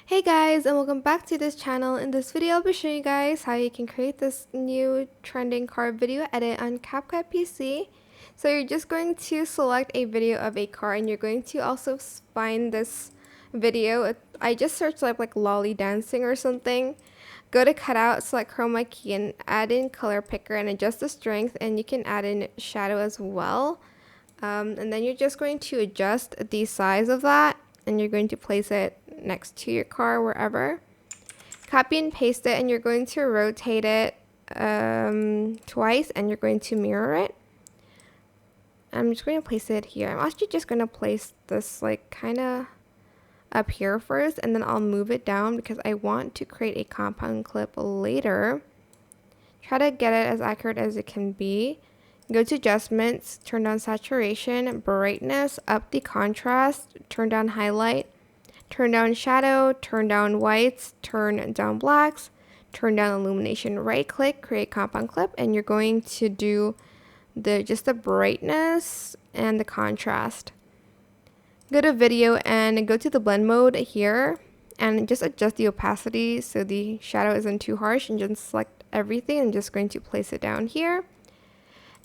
Hey guys, and welcome back to this channel. In this video, I'll be showing you guys how you can create this new trending car video edit on CapCut PC. So you're just going to select a video of a car, and you're going to also find this video. I just searched up like lolly dancing or something. Go to cutout, select chroma key, and add in color picker and adjust the strength, and you can add in shadow as well. And then you're just going to adjust the size of that, and you're going to place it next to your car wherever. Copy and paste it, and you're going to rotate it twice, and you're going to mirror it. I'm just going to place it here. I'm actually just going to place this like kind of up here first, and then I'll move it down because I want to create a compound clip later. Try to get it as accurate as it can be. Go to adjustments, turn down saturation, brightness, up the contrast, turn down highlight, turn down shadow, turn down whites, turn down blacks, turn down illumination. Right click, create compound clip, and you're going to do just the brightness and the contrast. Go to video and go to the blend mode here and just adjust the opacity so the shadow isn't too harsh, and just select everything and just going to place it down here.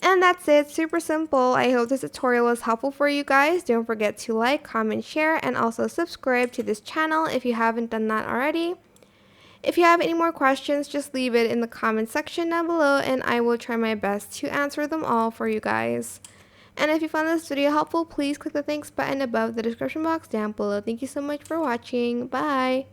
And that's it, super simple. I hope this tutorial was helpful for you guys. Don't forget to like, comment, share, and also subscribe to this channel if you haven't done that already. If you have any more questions, just leave it in the comment section down below, and I will try my best to answer them all for you guys. And if you found this video helpful, please click the thanks button above the description box down below. Thank you so much for watching. Bye!